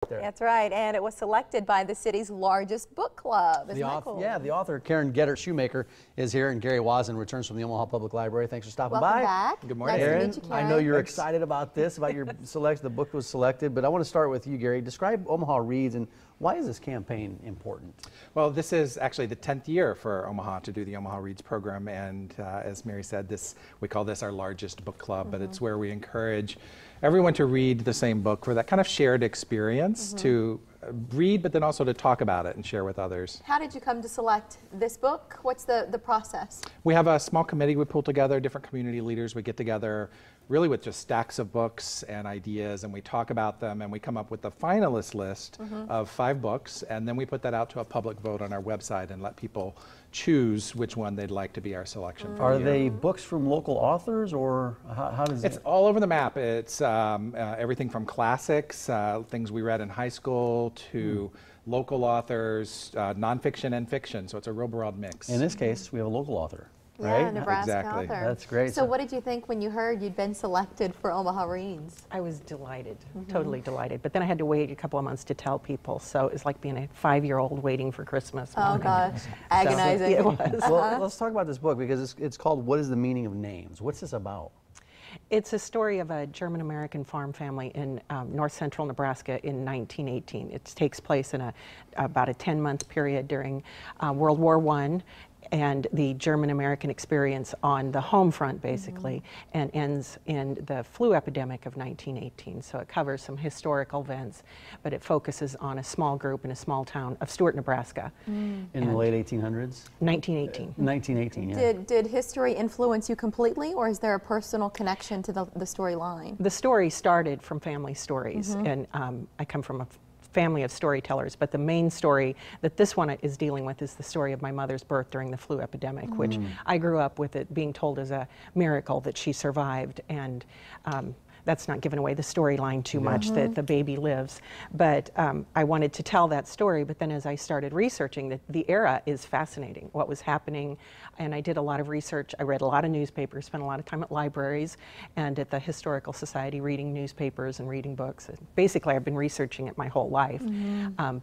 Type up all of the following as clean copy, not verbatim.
there. That's right, and it was selected by the city's largest book club. Isn't that cool? Yeah, the author, Karen Shoemaker, is here, and Gary Wasdin returns from the Omaha Public Library. Thanks for stopping Welcome by. back. Good morning. Nice Karen, to meet you, Karen. I know you're excited about this, about your selection. The book was selected, but I want to start with you, Gary. Describe Omaha Reads, and why is this campaign important? Well, this is actually the 10th year for Omaha to do the Omaha Reads program, and as Mary said, we call this our largest book club, but it's where we encourage everyone to read the same book for that kind of shared experience, to read, but then also to talk about it and share with others. How did you come to select this book? What's the process? We have a small committee we pull together, different community leaders. We get together really with just stacks of books and ideas, and we talk about them, and we come up with the finalist list of 5 books, and then we put that out to a public vote on our website and let people choose which one they'd like to be our selection for Are the year. they books from local authors, or how does It's all over the map. It's everything from classics, things we read in high school, to local authors, nonfiction and fiction, so it's a real broad mix. In this case, we have a local author, Yeah, right? Nebraska Exactly. author. That's great. So what did you think when you heard you'd been selected for Omaha Reads? I was delighted, totally delighted. But then I had to wait a couple of months to tell people, so it was like being a 5-year-old waiting for Christmas. Oh gosh, agonizing. It was. Well, let's talk about this book, because it's called What is the Meaning of Names? What's this about? It's a story of a German-American farm family in north central Nebraska in 1918. It takes place in about a 10-month period during World War I, and the German-American experience on the home front, basically, and ends in the flu epidemic of 1918. So it covers some historical events, but it focuses on a small group in a small town of Stuart, Nebraska. In the late 1800s? 1918. 1918, yeah. Did history influence you completely, or is there a personal connection to the storyline? The story started from family stories, and I come from a family of storytellers, but the main story that this one is dealing with is the story of my mother's birth during the flu epidemic, which I grew up with it being told as a miracle that she survived, and that's not giving away the storyline too much, that the baby lives. But I wanted to tell that story, but then as I started researching, the era is fascinating, what was happening, and I did a lot of research. I read a lot of newspapers, spent a lot of time at libraries and at the Historical Society reading newspapers and reading books. Basically, I've been researching it my whole life,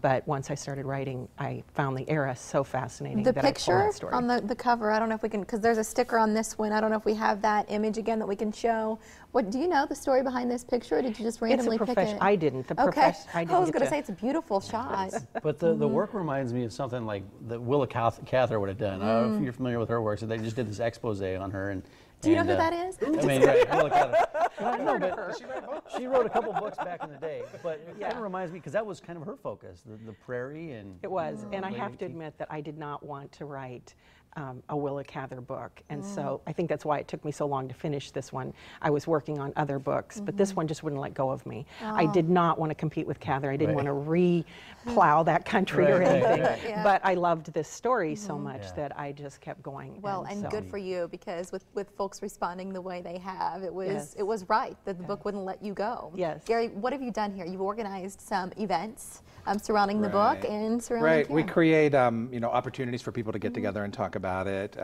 but once I started writing, I found the era so fascinating The that I told picture that story. on the cover, I don't know if we can, because there's a sticker on this one. I don't know if we have that image again that we can show. What do you know the story behind this picture, or did you just randomly pick it? I didn't. The Okay. I I was didn't going to get say it's a beautiful shot. But the work reminds me of something like that Willa Cather would have done. I don't know if you're familiar with her work, so they just did this expose on her. And Do you know who that is? I mean, right, Willa Cather. No, but she wrote a couple books back in the day, but it kind of reminds me, because that was kind of her focus, the prairie. And It was, and I have to admit that I did not want to write a Willa Cather book, and so I think that's why it took me so long to finish this one. I was working on other books, but this one just wouldn't let go of me. I did not want to compete with Cather. I didn't want to re-plow that country or anything, but I loved this story so much that I just kept going. Well, and so- good for you, because with folks responding the way they have, it was right that the book wouldn't let you go. Yes. Gary, what have you done here? You've organized some events surrounding the book and surrounding We Karen. create opportunities for people to get together and talk about it.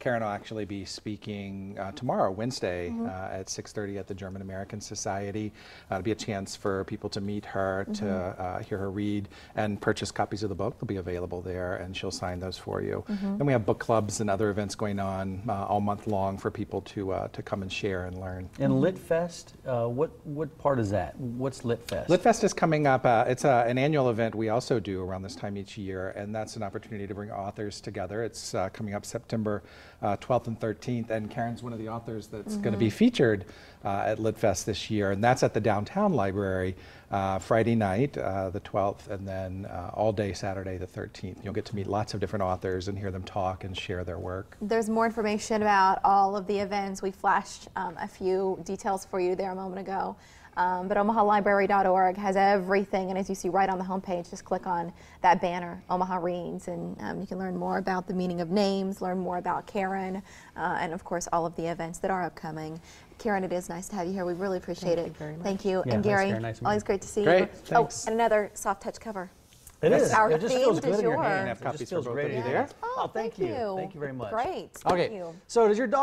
Karen will actually be speaking tomorrow, Wednesday, at 6:30 at the German American Society. It'll be a chance for people to meet her, to hear her read, and purchase copies of the book. They'll be available there, and she'll sign those for you. Then we have book clubs and other events going on all month long for people to come and share and learn. And LitFest, what part is that? What's LitFest? LitFest is coming up. It's an annual event we also do around this time each year, and that's an opportunity to bring authors together. It's coming up September 12th and 13th, and Karen's one of the authors that's going to be featured at LitFest this year, and that's at the downtown library Friday night, the 12th, and then all day Saturday, the 13th. You'll get to meet lots of different authors and hear them talk and share their work. There's more information about all of the events. We flashed a few details for you there a moment ago. But omahalibrary.org has everything, and as you see right on the homepage, just click on that banner, Omaha Reads, and you can learn more about the meaning of names, learn more about Karen, and of course all of the events that are upcoming. Karen, it is nice to have you here. We really appreciate it. Thank you very much. Thank you. Yeah, And thanks, Gary, Karen. Nice to meet always you. great to see Great, you. thanks. Oh, and another soft touch cover. It is. Our It just theme feels du good in your jour. hand. And have It copies just for feels both great of in you your there. hand. Oh, thank you. Thank you very much. Great. Thank Okay, you. so does your dog